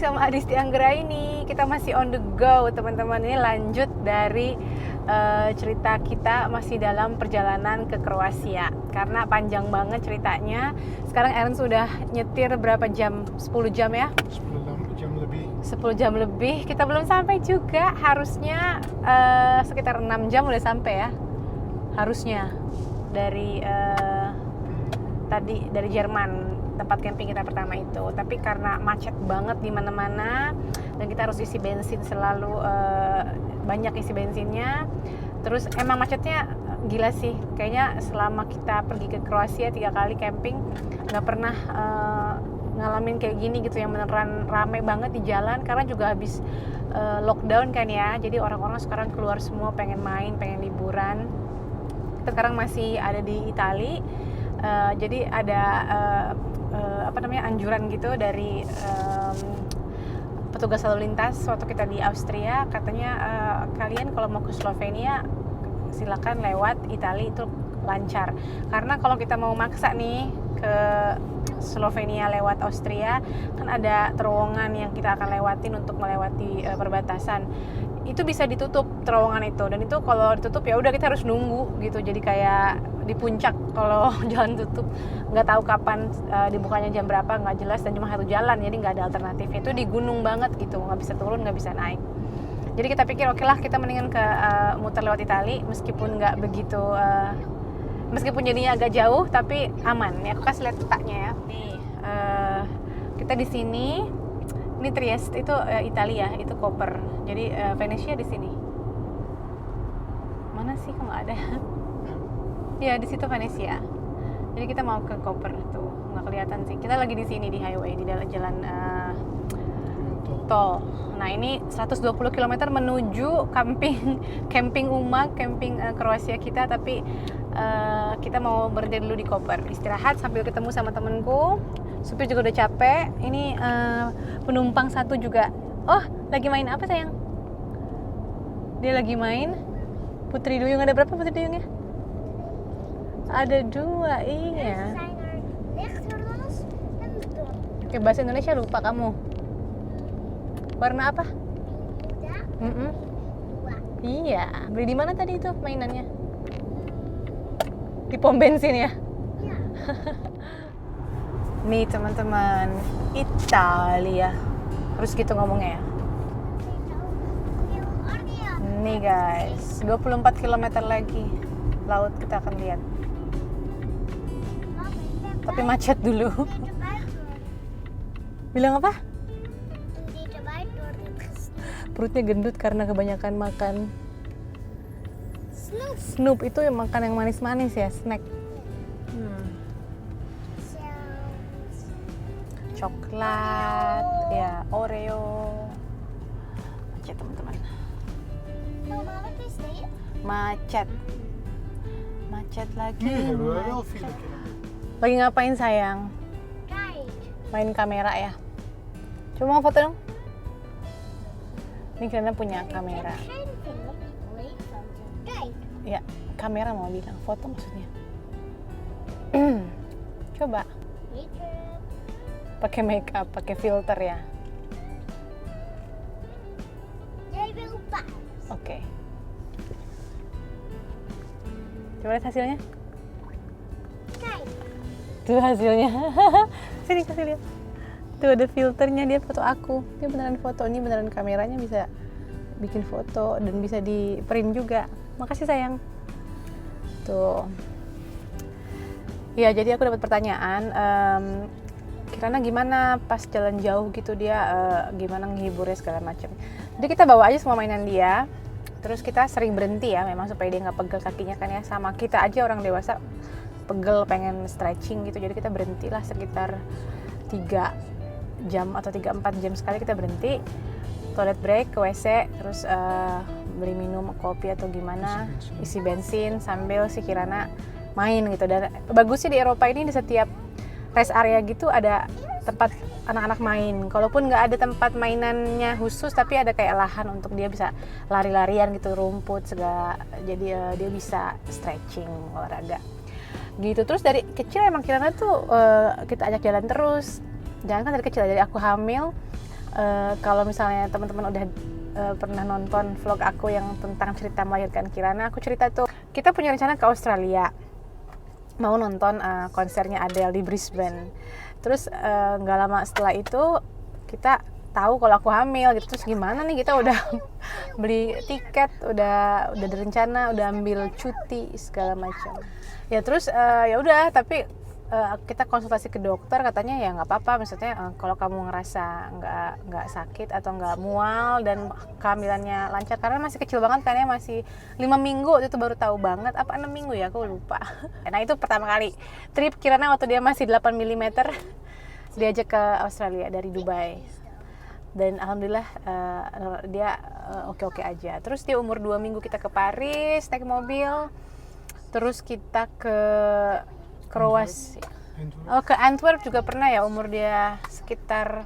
sama Adisti Anggraini. Kita masih on the go teman-teman. Ini lanjut dari cerita kita masih dalam perjalanan ke Kroasia. Karena panjang banget ceritanya. Sekarang Aaron sudah nyetir berapa jam? 10 jam ya? 10 jam lebih. 10 jam lebih. Kita belum sampai juga. Harusnya sekitar 6 jam udah sampai ya. Harusnya dari tadi dari Jerman, tempat camping kita pertama itu. Tapi karena macet banget di mana-mana dan kita harus isi bensin selalu, banyak isi bensinnya. Terus emang macetnya gila sih. Kayaknya selama kita pergi ke Kroasia 3 kali camping nggak pernah ngalamin kayak gini gitu, yang beneran rame banget di jalan karena juga habis lockdown kan ya. Jadi orang-orang sekarang keluar semua pengen main, pengen liburan. Kita sekarang masih ada di Itali. Jadi ada anjuran gitu dari petugas lalu lintas waktu kita di Austria, katanya kalian kalau mau ke Slovenia silakan lewat Italia, itu lancar. Karena kalau kita mau maksa nih ke Slovenia lewat Austria, kan ada terowongan yang kita akan lewatin untuk melewati perbatasan. Itu bisa ditutup terowongan itu, dan itu kalau ditutup ya udah kita harus nunggu gitu. Jadi kayak di puncak kalau jalan tutup, nggak tahu kapan dibukanya jam berapa, nggak jelas, dan cuma satu jalan, jadi nggak ada alternatifnya. Itu di gunung banget gitu, nggak bisa turun, nggak bisa naik. Jadi kita pikir oke lah, kita mendingan ke muter lewat Itali, meskipun nggak begitu meskipun jadinya agak jauh tapi aman ya. Aku kasih lihat petanya ya nih. Kita di sini, ini Trieste itu Italia, itu Koper. Jadi Venesia di sini. Mana sih kok nggak ada? Ya di situ Venesia. Jadi kita mau ke Koper tuh, nggak kelihatan sih. Kita lagi di sini di highway, di jalan tol. Nah ini 120 km menuju camping Umag, camping Kroasia kita. Tapi kita mau berhenti dulu di Koper, istirahat sambil ketemu sama temenku. Supir juga udah capek. Ini penumpang satu juga. Oh, lagi main apa sayang? Dia lagi main Putri Duyung. Ada berapa Putri Duyungnya? Ada 2, iya. Oke, bahasa Indonesia lupa kamu. Warna apa? Iya, beli di mana tadi itu mainannya? Di pom bensin ya? Iya. Nih teman-teman, Italia. Harus gitu ngomongnya ya. Nih guys, 24 km lagi laut kita akan lihat. Tapi macet dulu. Bilang apa? Perutnya gendut karena kebanyakan makan Snoop. Itu yang makan yang manis-manis ya, snack. Coklat, ya Oreo. Macet teman-teman. Macet lagi. Lagi ngapain sayang? Main kamera ya. Coba mau foto dong. Ini karena punya kamera. Ya, kamera mau bilang, foto maksudnya. Coba. Pakai make up, pakai filter ya. Oke. Coba lihat hasilnya. Tuh hasilnya. Sini kasih lihat. Tuh ada filternya, dia foto aku. Dia beneran foto. Ini beneran kameranya bisa bikin foto dan bisa di print juga. Makasih sayang. Tuh. Ya, jadi aku dapat pertanyaan. Kirana gimana pas jalan jauh gitu, dia gimana nghiburnya segala macam. Jadi kita bawa aja semua mainan dia. Terus kita sering berhenti ya, memang supaya dia nggak pegel kakinya kan ya. Sama kita aja orang dewasa pegel pengen stretching gitu. Jadi kita berhentilah sekitar 3 jam atau 3-4 jam sekali kita berhenti. Toilet break, ke WC, terus beli minum kopi atau gimana, isi bensin sambil si Kirana main gitu. Dan bagusnya di Eropa ini di setiap rest area gitu ada tempat anak-anak main. Kalaupun nggak ada tempat mainannya khusus, tapi ada kayak lahan untuk dia bisa lari-larian gitu, rumput segala. Jadi dia bisa stretching, olahraga gitu. Terus dari kecil emang Kirana tuh kita ajak jalan terus. Jangan kan dari kecil, dari aku hamil Kalau misalnya teman-teman udah pernah nonton vlog aku yang tentang cerita melahirkan Kirana, aku cerita tuh kita punya rencana ke Australia, mau nonton konsernya Adele di Brisbane. Terus nggak lama setelah itu kita tahu kalau aku hamil gitu. Terus gimana nih, kita udah beli tiket, udah berencana, udah ambil cuti segala macam. Ya terus ya udah, tapi kita konsultasi ke dokter, katanya ya nggak apa-apa, maksudnya kalau kamu ngerasa nggak sakit atau nggak mual dan kehamilannya lancar, karena masih kecil banget kan ya, masih 5 minggu itu baru tahu banget, apa 6 minggu ya, aku lupa. Nah itu pertama kali trip Kirana waktu dia masih 8 mm diajak ke Australia dari Dubai, dan alhamdulillah dia oke-oke aja. Terus dia umur 2 minggu kita ke Paris naik mobil, terus kita ke Kroasia. Ke Antwerp juga pernah ya, umur dia sekitar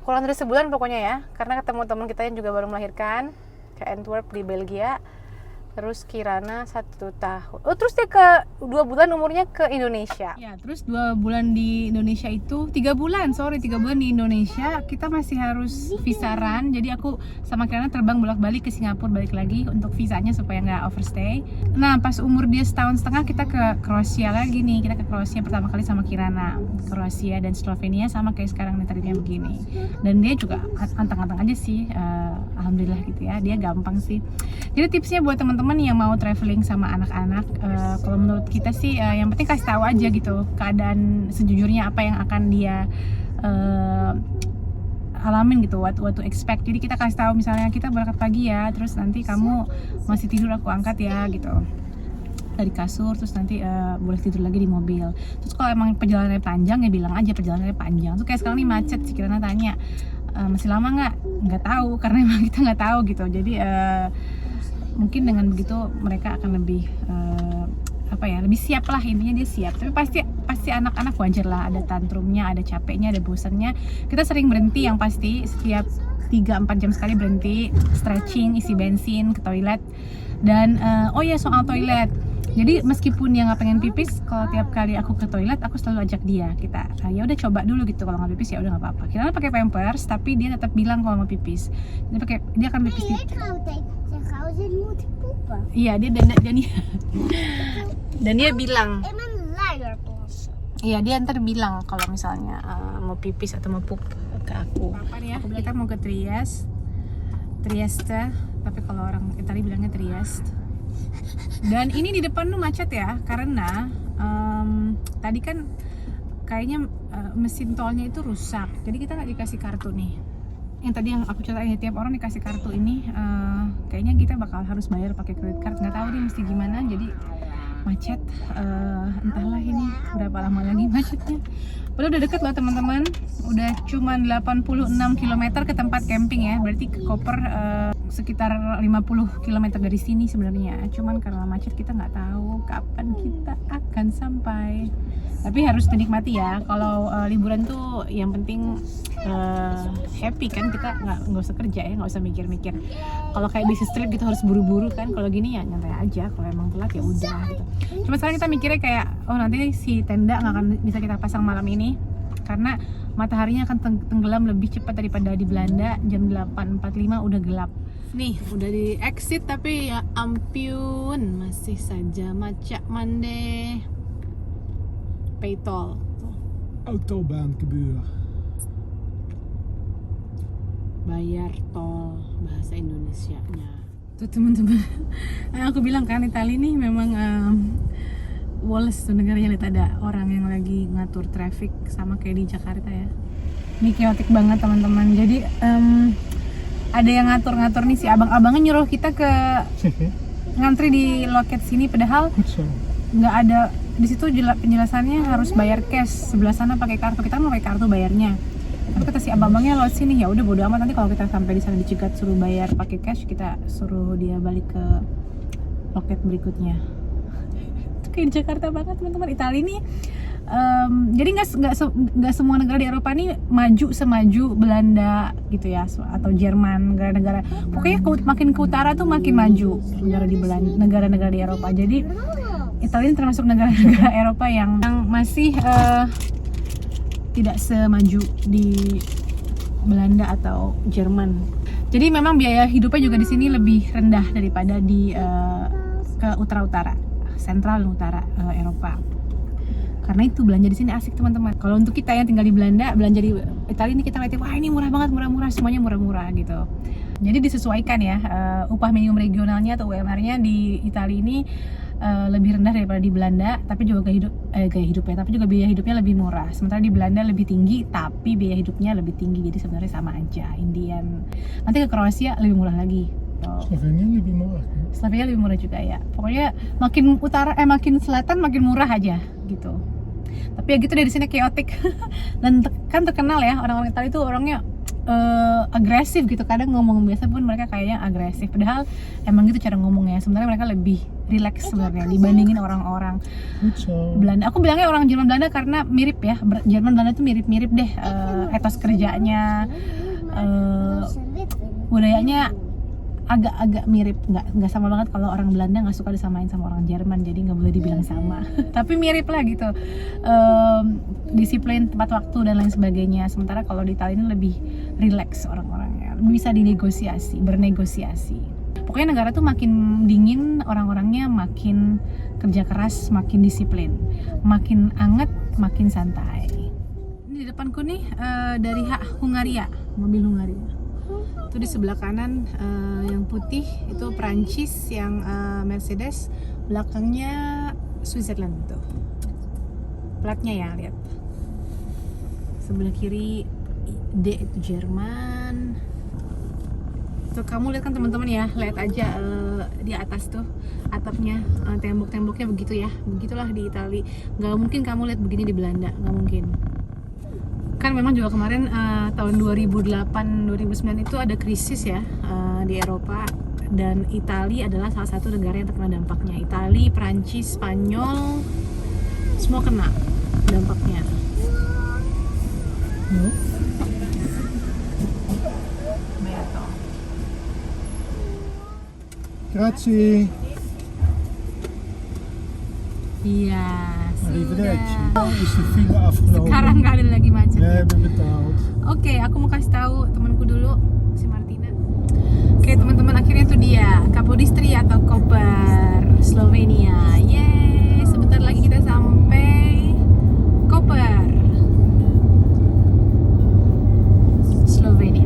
kurang dari sebulan pokoknya ya, karena ketemu teman kita yang juga baru melahirkan, ke Antwerp di Belgia. Terus Kirana 1 tahun. Oh, terus dia ke 2 bulan umurnya ke Indonesia. Ya, terus 2 bulan di Indonesia itu 3 bulan di Indonesia kita masih harus visaran. Jadi aku sama Kirana terbang bolak-balik ke Singapura, balik lagi untuk visanya supaya nggak overstay. Nah, pas umur dia 1,5 tahun kita ke Kroasia lagi nih. Kita ke Kroasia pertama kali sama Kirana. Kroasia dan Slovenia sama kayak sekarang nih tadinya begini. Dan dia juga anteng-anteng aja sih. Alhamdulillah gitu ya. Dia gampang sih. Jadi tipsnya buat teman-teman yang mau traveling sama anak-anak, kalau menurut kita sih yang penting kasih tahu aja gitu keadaan sejujurnya apa yang akan dia alamin gitu, what to expect. Jadi kita kasih tahu misalnya kita berangkat pagi ya, terus nanti kamu masih tidur aku angkat ya gitu dari kasur, terus nanti boleh tidur lagi di mobil. Terus kalau emang perjalanannya panjang ya bilang aja perjalanannya panjang. Tuh kayak sekarang nih macet sih, Kirana tanya masih lama nggak tahu, karena emang kita nggak tahu gitu. Jadi mungkin dengan begitu mereka akan lebih lebih siap lah, intinya dia siap. Tapi pasti anak-anak wajar lah, ada tantrumnya, ada capeknya, ada bosannya. Kita sering berhenti, yang pasti setiap 3-4 jam sekali berhenti, stretching, isi bensin, ke toilet. Dan oh ya soal toilet, jadi meskipun dia nggak pengen pipis, kalau tiap kali aku ke toilet aku selalu ajak dia, kita ya udah coba dulu gitu, kalau nggak pipis ya udah nggak apa-apa. Kita pakai pampers tapi dia tetap bilang kalau mau pipis. Dia akan pipis di. Iya, dan dia bilang. Iya, dia ntar bilang kalau misalnya mau pipis atau mau pup ke aku. Ya, kita mau ke Trieste, tapi kalau orang Italia bilangnya Trieste. Dan ini di depan tuh macet ya, karena tadi kan kayaknya mesin tolnya itu rusak. Jadi kita nggak dikasih kartu nih. Yang tadi yang aku ceritain, tiap orang dikasih kartu ini, kayaknya kita bakal harus bayar pakai credit card. Nggak tahu nih mesti gimana. Jadi macet, entahlah ini berapa lama lagi macetnya. Padahal udah deket loh teman-teman, udah cuma 86 km ke tempat camping ya, berarti ke Koper sekitar 50 km dari sini sebenarnya. Cuman karena macet kita nggak tahu kapan kita akan sampai. Tapi harus dinikmati ya, kalau liburan tuh yang penting happy kan, kita nggak usah kerja ya, nggak usah mikir-mikir. Kalau kayak business trip gitu harus buru-buru kan, kalau gini ya nyantai aja, kalau emang telat ya udah gitu. Cuma sekarang kita mikirnya kayak, oh nanti si tenda nggak akan bisa kita pasang malam ini karena mataharinya akan tenggelam lebih cepat daripada di Belanda. Jam 8.45 udah gelap. Nih udah di exit tapi ya ampun masih saja macak mande pay toll. Autobahngebühr. Bayar tol bahasa Indonesianya. Tuh teman-teman, aku bilang kan Italia ini memang Wales tuh negaranya, lihat ada orang yang lagi ngatur traffic sama kayak di Jakarta ya. Ini chaotic banget teman-teman. Jadi ada yang ngatur-ngatur nih, si abang-abangnya nyuruh kita ke ngantri di loket sini, padahal nggak ada di situ penjelasannya harus bayar cash, sebelah sana pakai kartu. Kita mau pakai kartu bayarnya. Tapi kata si abang-abangnya lewat sini, ya udah bodo amat, nanti kalau kita sampai di sana dicegat suruh bayar pakai cash, kita suruh dia balik ke loket berikutnya. Itu kayak di Jakarta banget teman-teman. Italia ini jadi nggak semua negara di Eropa nih maju semaju Belanda gitu ya, atau Jerman, negara-negara pokoknya makin ke utara tuh makin maju negara-negara di Eropa. Jadi Italia ini termasuk negara-negara Eropa yang masih tidak semaju di Belanda atau Jerman. Jadi memang biaya hidupnya juga di sini lebih rendah daripada di ke utara-utara, sentral dan utara Eropa. Karena itu belanja di sini asik teman-teman. Kalau untuk kita yang tinggal di Belanda, belanja di Italia ini kita ngeliatin, wah ini murah banget, murah-murah, semuanya murah-murah gitu. Jadi disesuaikan ya, upah minimum regionalnya atau UMR-nya di Italia ini lebih rendah daripada di Belanda, tapi juga gaya hidupnya, tapi juga biaya hidupnya lebih murah. Sementara di Belanda lebih tinggi, tapi biaya hidupnya lebih tinggi. Jadi sebenarnya sama aja. Indian. Nanti ke Kroasia lebih murah lagi. Slovenia lebih murah. Slovenia lebih murah juga ya. Pokoknya makin utara, makin selatan makin murah aja gitu. Tapi ya gitu dari sini chaotic. Dan kan terkenal ya orang-orang Italia itu orangnya agresif gitu. Kadang ngomong biasa pun mereka kayaknya agresif. Padahal emang gitu cara ngomongnya. Sebenarnya mereka lebih relax sebenarnya dibandingin orang-orang Belanda. Aku bilangnya orang Jerman Belanda karena mirip ya. Jerman Belanda itu mirip-mirip deh etos kerjanya, budayanya agak-agak mirip, nggak sama banget. Kalau orang Belanda nggak suka disamain sama orang Jerman, jadi nggak boleh dibilang sama. Tapi mirip lah gitu, disiplin tepat waktu dan lain sebagainya. Sementara kalau di Italia ini lebih relax orang-orangnya, bisa bernegosiasi. Pokoknya negara tuh makin dingin, orang-orangnya makin kerja keras, makin disiplin, makin anget, makin santai. Ini di depanku nih dari Hungaria, mobil Hungaria. Itu di sebelah kanan yang putih itu Prancis, yang Mercedes, belakangnya Switzerland tuh. Platnya ya, lihat. Sebelah kiri D itu Jerman. Tuh kamu lihat kan teman-teman ya, lihat aja di atas tuh atapnya, tembok-temboknya begitu ya. Begitulah di Italia. Nggak mungkin kamu lihat begini di Belanda, nggak mungkin. Kan memang juga kemarin tahun 2008-2009 itu ada krisis ya di Eropa, dan Italia adalah salah satu negara yang terkena dampaknya. Italia, Prancis, Spanyol semua kena dampaknya. Grazie. Iya. Arrivederci. Is de file afgelopen? Sekarang nggak ada lagi macet. We hebben betaald. Oke, aku mau kasih tahu temanku dulu, si Martina. Oke, teman-teman, akhirnya tuh dia Kapodistria atau Koper, Slovenia. Yeay, sebentar lagi kita sampai Koper, Slovenia.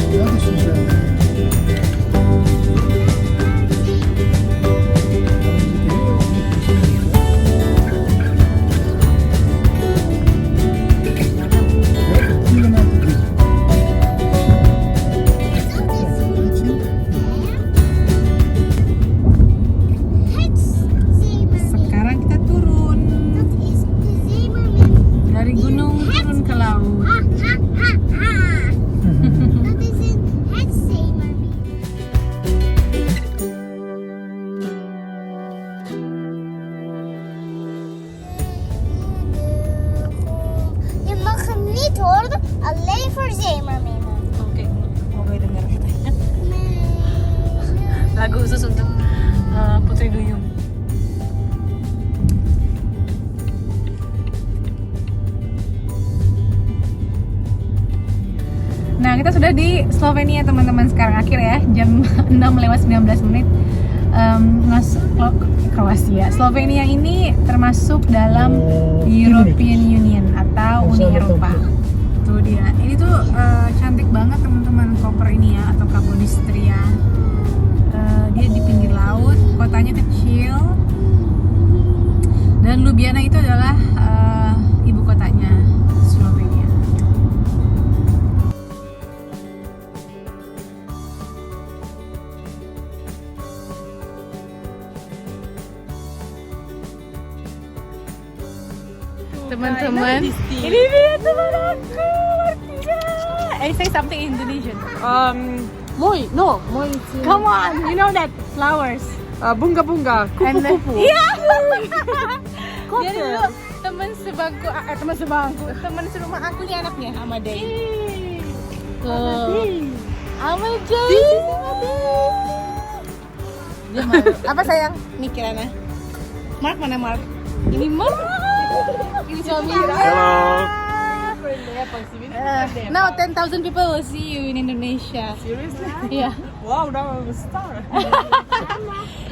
Dat is gezellig. Sekarang kita turun dari gunung turun ke laut. Je mag hem niet horen, alleen voor zeemerminnen. Oke, mau gue denger katanya. Lagu khusus untuk Putri Duyung. Nah, kita sudah di Slovenia teman-teman sekarang, akhir ya, jam 6:19. Kroasia. Slovenia ini termasuk dalam European Union atau Uni Eropa. Tuh dia. Ini tuh cantik banget teman-teman, Koper ini ya, atau Kapodistria. Dia di pinggir laut, kotanya kecil. Dan Ljubljana itu adalah ibu kotanya Slovenia. Teman-teman, ini dia teman aku, Martina. I say something in Indonesian. Moi, no, moi. Come on, you know that flowers. Bunga bunga, And kupu then, kupu. iya. Koker. Jadi dulu teman teman serumah aku nih anaknya Amadei. Tuh. Amadei. Dia malu. Apa sayang? Nih Kirana. Mark mana Mark? Ini Mark. Ini suami. Now 10,000 people will see you in Indonesia. Seriously? Iya. Wow, now I'm a star.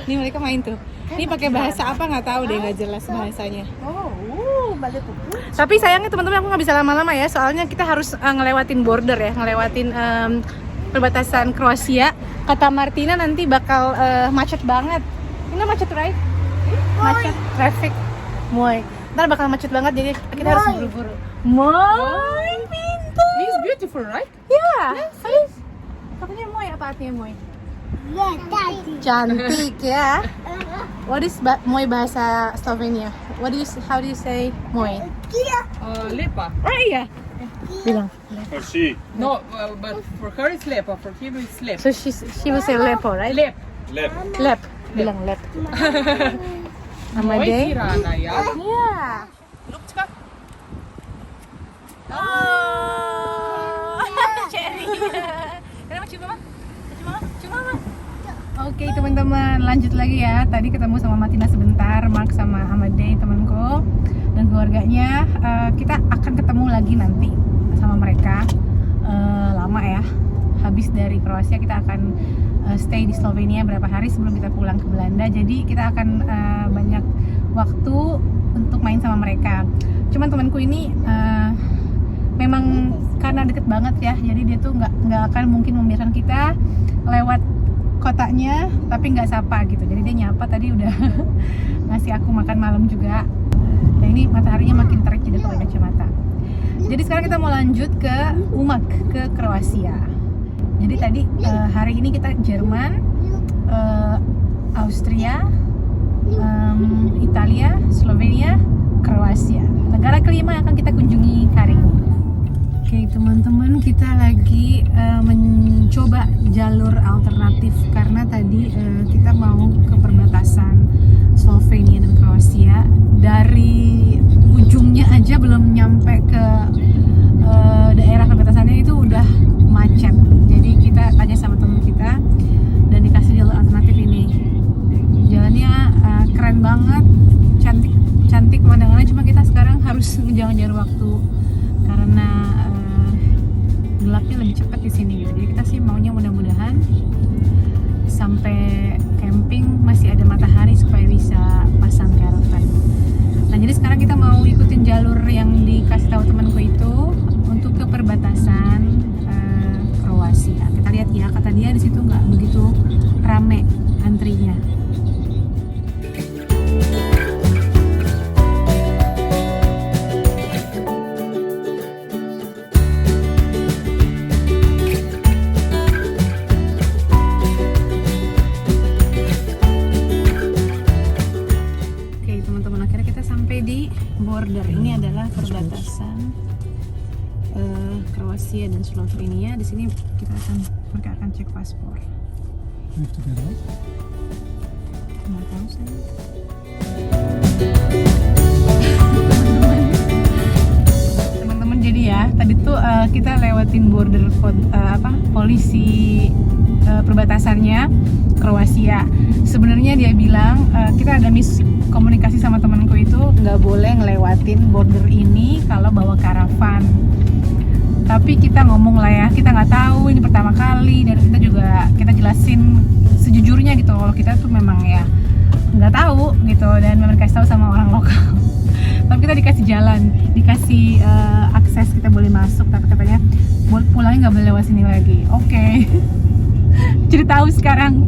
Ini mereka main tuh. Ini pakai bahasa apa nggak tahu deh, nggak jelas bahasanya. Balik tuh. Tapi sayangnya teman-teman aku nggak bisa lama-lama ya, soalnya kita harus ngelewatin border ya, ngelewatin perbatasan Kroasia. Kata Martina nanti bakal macet banget. Ini macet right? Macet, traffic, Moy. Ntar bakal macet banget jadi kita harus buru-buru. Moy, pintar. He's beautiful, right? Ya. Katanya Moy, apa artinya Moy? Yeah, Daddy. Cantik ya. What is Moy bahasa Slovenia? How do you say Moy? Lepa. Oh iya. Bilang. For she. No, but for her it's lepa, for him it's lep. So she will say lepo, right? Lep. Lep. Lep. Bilang lep. Moi Amadei. Kirana, ya. Iya. Lukska. Oh. Cherry. Kenapa cium mama? Cium mama. Oke teman-teman, lanjut lagi ya. Tadi ketemu sama Martina sebentar, Mark sama Amadei temanku dan keluarganya. Kita akan ketemu lagi nanti sama mereka. Lama ya. Habis dari Kroasia kita akan stay di Slovenia berapa hari sebelum kita pulang ke Belanda. Jadi kita akan banyak waktu untuk main sama mereka. Cuman temanku ini memang karena deket banget ya, jadi dia tuh nggak akan mungkin membiarkan kita lewat kotanya tapi nggak sapa gitu. Jadi dia nyapa tadi udah ngasih aku makan malam juga. Dan ini mataharinya makin terik jadi pakai kacamata. Jadi sekarang kita mau lanjut ke Umag, ke Kroasia. Jadi tadi hari ini kita Jerman, Austria, Italia, Slovenia, Kroasia. Negara kelima yang akan kita kunjungi hari ini. Oke teman-teman, kita lagi mencoba jalur alternatif karena tadi kita mau ke perbatasan Slovenia dan Kroasia. Dari ujungnya aja belum nyampe ke daerah perbatasannya itu udah macet. Jadi kita tanya sama teman kita dan dikasih jalur alternatif ini. Jalannya keren banget, cantik pemandangannya. Cuma kita sekarang harus ngejar waktu karena gelapnya lebih cepat di sini gitu. Jadi kita sih maunya mudah-mudahan sampai camping masih ada matahari supaya bisa pasang caravan. Nah jadi sekarang kita mau ikutin jalur yang dikasih tahu temanku itu untuk ke perbatasan Kroasia. Kita lihat ya, kata dia di situ nggak begitu rame antrinya. Border ini adalah perbatasan Kroasia dan Slovenia. Di sini mereka akan cek paspor. Nggak tahu saya. Teman-teman, jadi ya tadi tuh kita lewatin border polisi perbatasannya Kroasia. Sebenarnya dia bilang kita ada komunikasi sama temanku itu nggak boleh ngelewatin border ini kalau bawa karavan. Tapi kita ngomong lah ya, kita nggak tahu, ini pertama kali, dan kita jelasin sejujurnya gitu kalau kita tuh memang ya nggak tahu gitu, dan memang dikasih tahu sama orang lokal. Tapi kita dikasih jalan, dikasih akses, kita boleh masuk, tapi katanya pulangnya nggak boleh lewat sini lagi. Oke. Jadi tahu sekarang.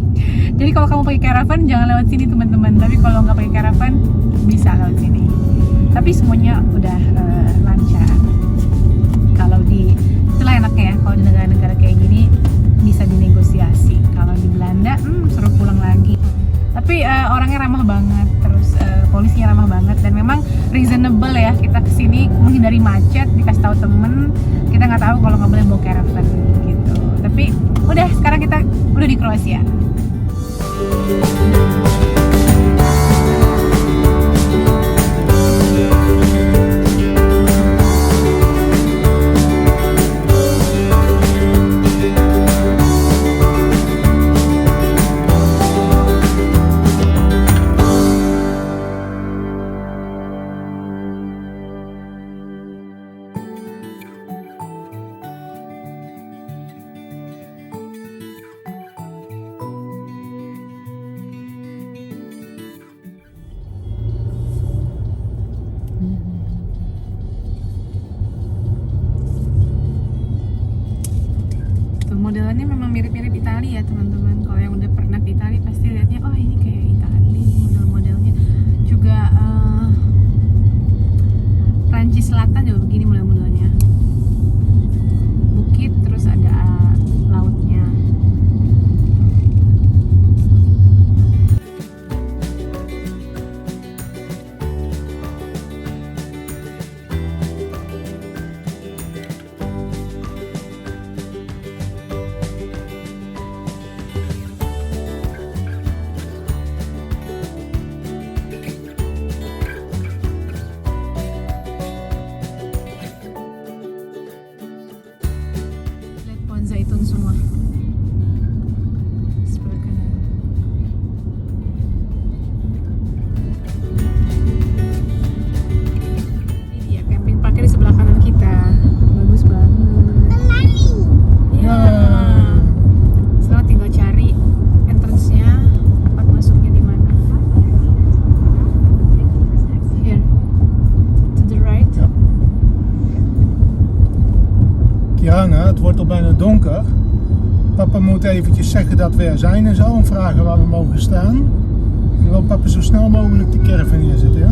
Jadi kalau kamu pakai caravan jangan lewat sini teman-teman. Tapi kalau nggak pakai caravan bisa lewat sini. Tapi semuanya udah lancar. Kalau itulah enaknya ya. Kalau di negara-negara kayak gini bisa dinegosiasi. Kalau di Belanda suruh pulang lagi. Tapi orangnya ramah banget, terus polisinya ramah banget, dan memang reasonable ya. Kita kesini menghindari macet, dikasih tahu temen, kita nggak tahu kalau nggak boleh bawa caravan gitu. Tapi udah, sekarang kita udah di Kroasia. Modelannya memang mirip-mirip Italia ya teman-teman. Kalau yang udah pernah ke Italia pasti lihatnya, oh ini kayak Italia model-modelnya. Juga Prancis Selatan juga begini model-modelnya. Bukit terus ada lautnya. Zaitun semua. Sebelah kanan. Ini dia camping parkir di sebelah kanan kita. Bagus banget. Ya. Sekarang tinggal cari entrance-nya, tempat masuknya di mana. Here. To the right. Ja. Kiana, het wordt al bijna donker. Papa moet eventjes zeggen dat we er zijn en zo en vragen waar we mogen staan. En wil papa zo snel mogelijk de caravan neerzetten, ja?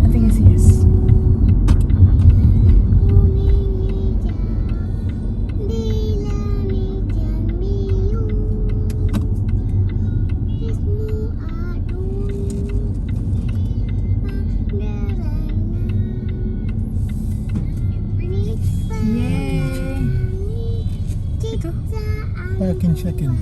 I think it's yes. Yeay. Itu. Parking check-in.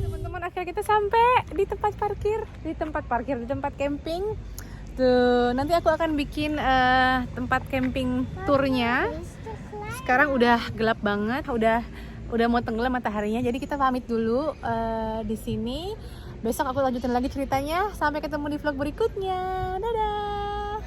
Teman-teman, akhirnya kita sampai di tempat parkir, di tempat camping. Tuh, nanti aku akan bikin tempat camping turnya. Sekarang udah gelap banget, udah mau tenggelam mataharinya. Jadi kita pamit dulu di sini. Besok aku lanjutin lagi ceritanya. Sampai ketemu di vlog berikutnya. Dadah.